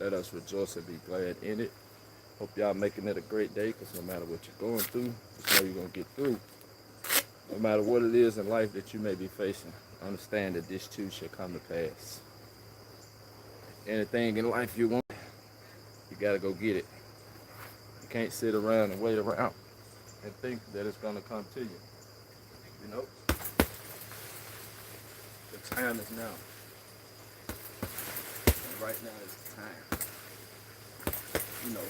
Let us rejoice and be glad in it. Hope y'all making it a great day, because no matter what you're going through, just know you're going to get through. No matter what it is in life that you may be facing, understand that this too shall come to pass. Anything in life you want, you got to go get it. You can't sit around and wait around and think that it's going to come to you. You know, the time is now. And right now is the time. You know,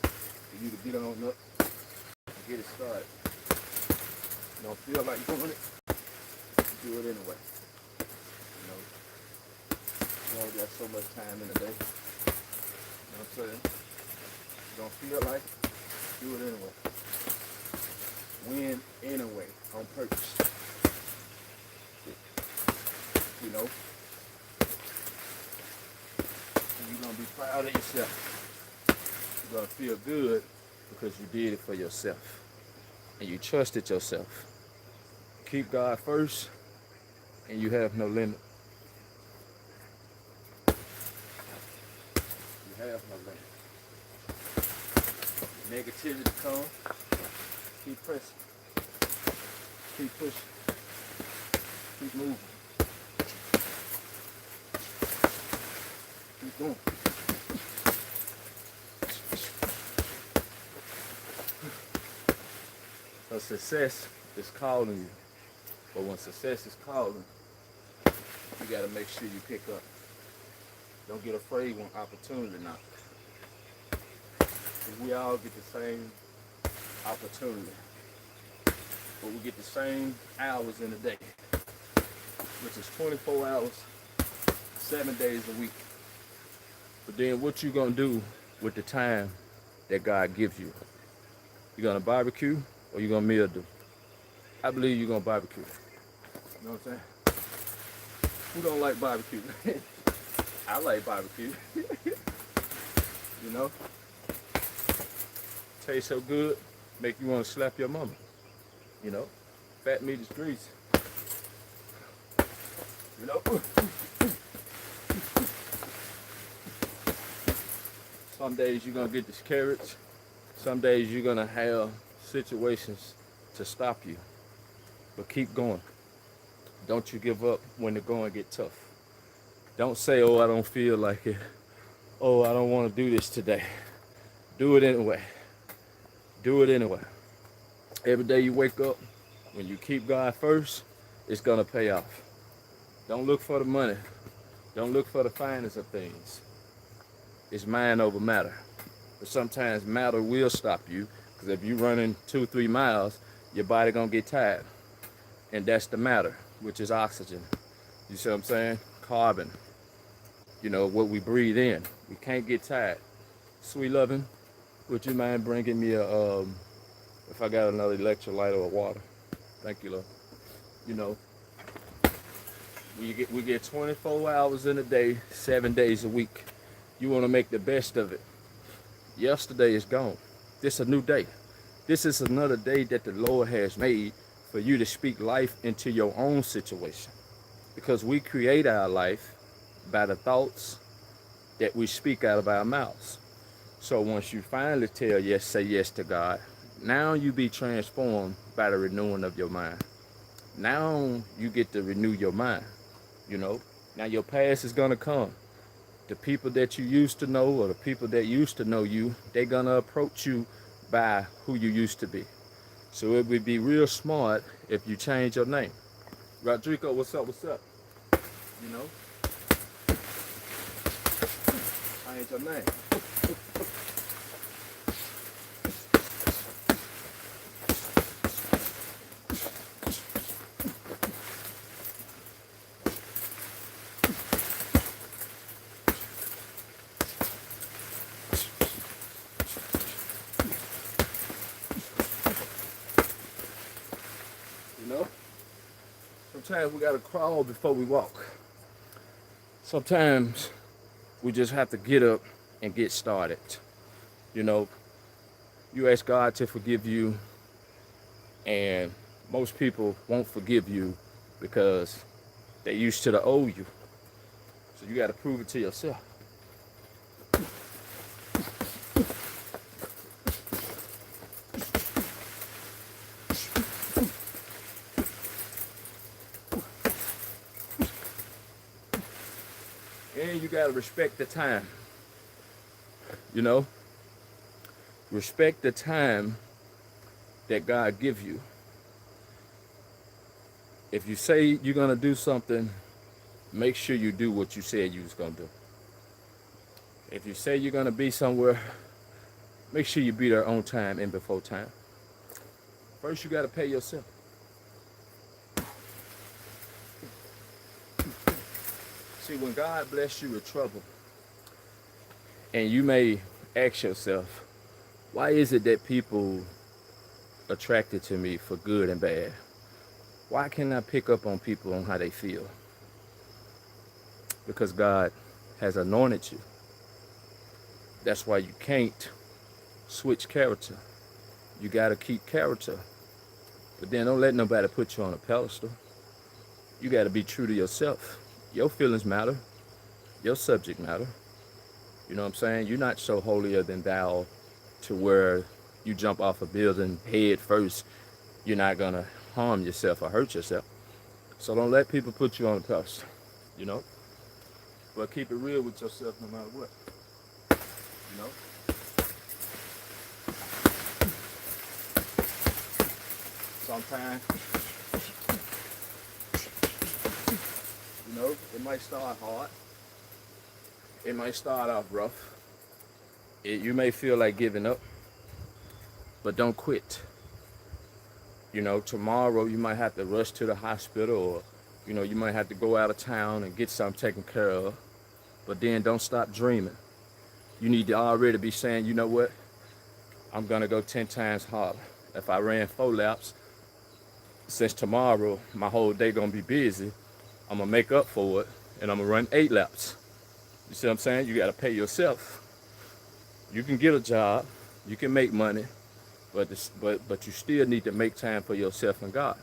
for you to get on up and get it started. You don't feel like doing it, do it anyway. You know, you only got so much time in the day. You know what I'm saying? You don't feel like it, do it anyway. Win anyway, on purpose. You know? And you're going to be proud of yourself. You're going to feel good because you did it for yourself. And you trusted yourself. Keep God first, and you have no limit. You have no limit. Negativity comes, keep pressing, keep pushing, keep moving, keep going. So success is calling you. But when success is calling, you got to make sure you pick up. Don't get afraid when opportunity knocks. We all get the same opportunity. But we get the same hours in a day, which is 24 hours, 7 days a week. But then what you going to do with the time that God gives you? You going to barbecue or you going to meal do? I believe you're going to barbecue. You know what I'm saying? Who don't like barbecue? I like barbecue. You know? Tastes so good, make you want to slap your mama. You know? Fat meat is grease. You know? Some days you're going to get discouraged. Some days you're going to have situations to stop you. But keep going. Don't you give up when the going get tough. Don't say, oh, I don't feel like it. Oh, I don't want to do this today. Do it anyway. Do it anyway. Every day you wake up, when you keep God first, it's going to pay off. Don't look for the money. Don't look for the finest of things. It's mind over matter. But sometimes matter will stop you, because if you're running 2-3 miles, your body going to get tired. And that's the matter, which is oxygen. You see what I'm saying? Carbon. You know, what we breathe in. We can't get tired. Sweet loving, would you mind bringing me if I got another electrolyte or water? Thank you, love. You know, we get 24 hours in a day, 7 days a week. You want to make the best of it. Yesterday is gone. This is a new day. This is another day that the Lord has made for you to speak life into your own situation. Because we create our life by the thoughts that we speak out of our mouths. So once you finally tell yes, say yes to God, now you be transformed by the renewing of your mind. Now you get to renew your mind, you know. Now your past is gonna come. The people that you used to know or the people that used to know you, they're gonna approach you by who you used to be. So it would be real smart if you change your name. Rodrigo, what's up, what's up? You know? Change your name. You know? Sometimes we gotta crawl before we walk. Sometimes we just have to get up and get started. You know, you ask God to forgive you, and most people won't forgive you because they used to owe you. So you got to prove it to yourself. gotta respect the time. You know, respect the time that God gives you. If you say you're gonna do something, make sure you do what you said you was gonna do. If you say you're gonna be somewhere, make sure you be there on time and before time. First, you gotta pay yourself. See, when God bless you with trouble, and you may ask yourself, why is it that people attracted to me for good and bad? Why can't I pick up on people on how they feel? Because God has anointed you. That's why you can't switch character. You gotta keep character. But then don't let nobody put you on a pedestal. You gotta be true to yourself. Your feelings matter. Your subject matter. You know what I'm saying? You're not so holier than thou to where you jump off a building head first. You're not gonna harm yourself or hurt yourself. So don't let people put you on a pedestal, you know? But keep it real with yourself no matter what. You know? Sometimes, you know, it might start hard. It might start off rough. You may feel like giving up, but don't quit. You know, tomorrow you might have to rush to the hospital, or, you know, you might have to go out of town and get something taken care of. But then don't stop dreaming. You need to already be saying, you know what? I'm gonna go 10 times harder. If I ran 4 laps, since tomorrow my whole day gonna be busy, I'm gonna make up for it and I'm gonna run 8 laps. You see what I'm saying? You gotta pay yourself. You can get a job, you can make money, but you still need to make time for yourself and God.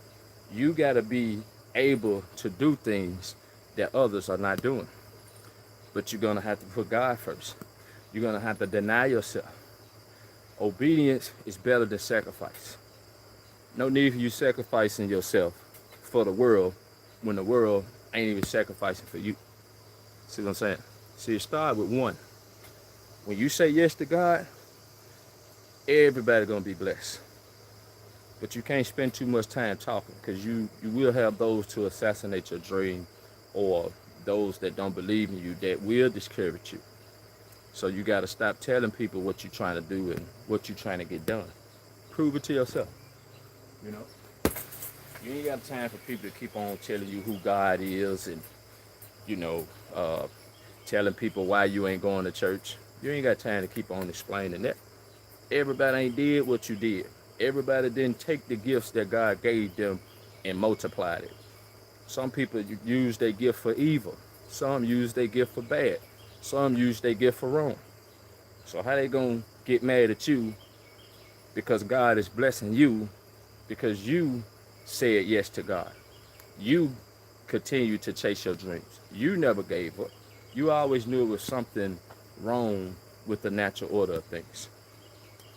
You gotta be able to do things that others are not doing. But you're gonna have to put God first. You're gonna have to deny yourself. Obedience is better than sacrifice. No need for you sacrificing yourself for the world when the world ain't even sacrificing for you. See what I'm saying? See, it starts with one. When you say yes to God, everybody gonna be blessed. But you can't spend too much time talking, because you will have those to assassinate your dream, or those that don't believe in you that will discourage you. So you gotta stop telling people what you're trying to do and what you're trying to get done. Prove it to yourself. You know? You ain't got time for people to keep on telling you who God is and, you know, telling people why you ain't going to church. You ain't got time to keep on explaining that. Everybody ain't did what you did. Everybody didn't take the gifts that God gave them and multiplied it. Some people use their gift for evil. Some use their gift for bad. Some use their gift for wrong. So how they gonna get mad at you because God is blessing you because you said yes to God? You continue to chase your dreams. You never gave up. You always knew it was something wrong with the natural order of things.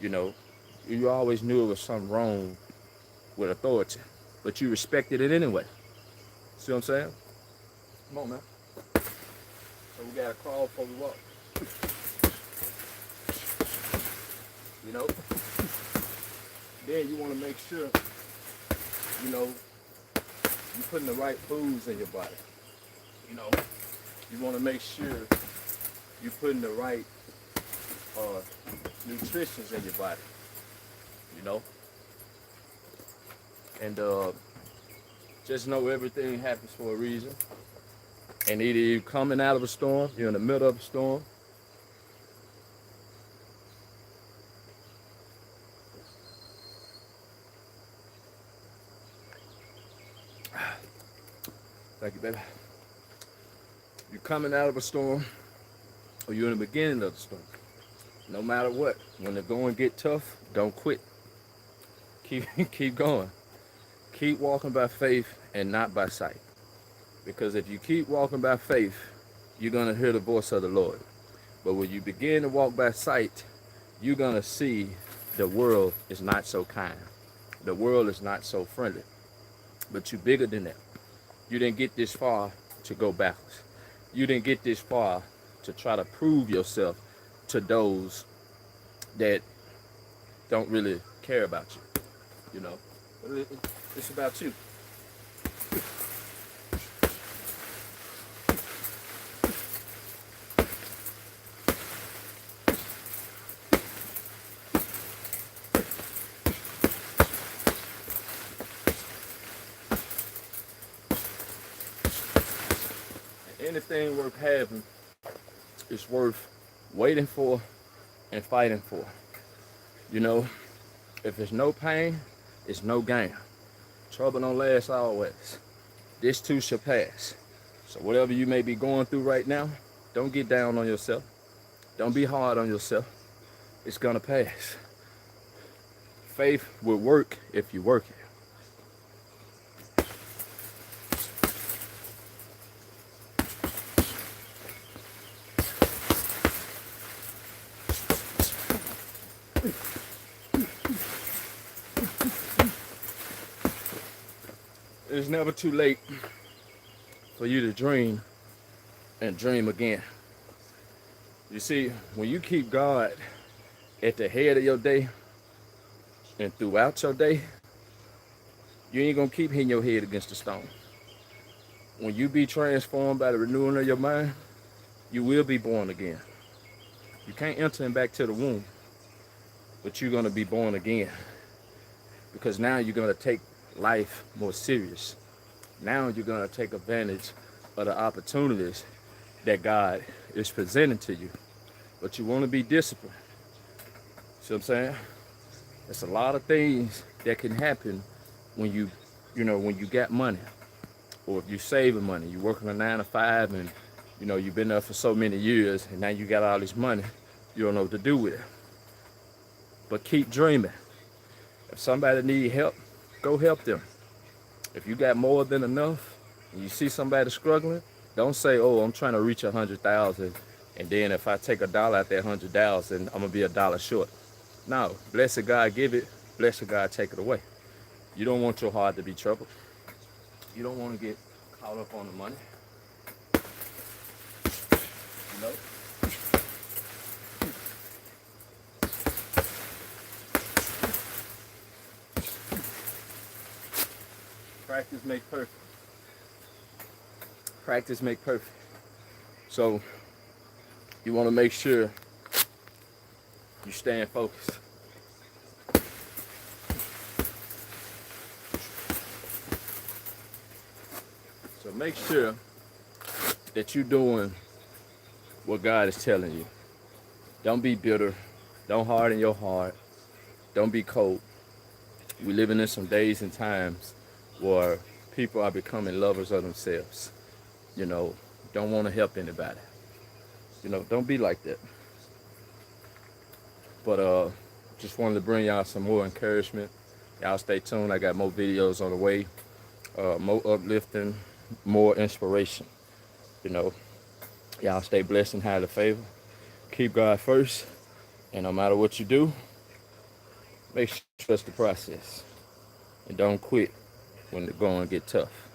You know, you always knew it was something wrong with authority, but you respected it anyway. See what I'm saying? Come on, man. So we gotta crawl before we walk. You know? Then you wanna make sure, you know, you're putting the right foods in your body. You know? You wanna make sure you're putting the right nutrition in your body. You know? And just know everything happens for a reason. And either you're coming out of a storm, you're in the middle of a storm. Thank you, baby. You're coming out of a storm, or you're in the beginning of the storm. No matter what, when the going get tough, don't quit. Keep going. Keep walking by faith and not by sight. Because if you keep walking by faith, you're going to hear the voice of the Lord. But when you begin to walk by sight, you're going to see the world is not so kind. The world is not so friendly. But you're bigger than that. You didn't get this far to go backwards. You didn't get this far to try to prove yourself to those that don't really care about you, you know. But it's about you. Anything worth having is worth waiting for and fighting for. You know, if there's no pain, it's no gain. Trouble don't last always. This too shall pass. So whatever you may be going through right now, don't get down on yourself. Don't be hard on yourself. It's gonna pass. Faith will work if you work it. It's never too late for you to dream and dream again. You see, when you keep God at the head of your day and throughout your day, you ain't gonna keep hitting your head against the stone. When you be transformed by the renewing of your mind, you will be born again. You can't enter him back to the womb, but you're gonna be born again. Because now you're gonna take life more serious. Now you're gonna take advantage of the opportunities that God is presenting to you. But you wanna be disciplined. See what I'm saying? There's a lot of things that can happen when you got money. Or if you're saving money, you're working a 9 to 5 and you've been there for so many years and now you got all this money, you don't know what to do with it. But keep dreaming. If somebody needs help, go help them. If you got more than enough and you see somebody struggling, don't say, oh, I'm trying to reach 100,000 and then if I take $1 out that 100,000, I'm gonna be $1 short. No, blessed God give it, blessed God take it away. You don't want your heart to be troubled. You don't want to get caught up on the money. You know? Practice makes perfect. Practice makes perfect. So you want to make sure you staying focused. So make sure that you're doing what God is telling you. Don't be bitter. Don't harden your heart. Don't be cold. We're living in some days and times where people are becoming lovers of themselves. Don't want to help anybody. Don't be like that. But just wanted to bring y'all some more encouragement. Y'all stay tuned. I got more videos on the way. More uplifting, more inspiration. Y'all stay blessed and highly favored. Keep God first. And no matter what you do, make sure you trust the process. And don't quit when the going get tough.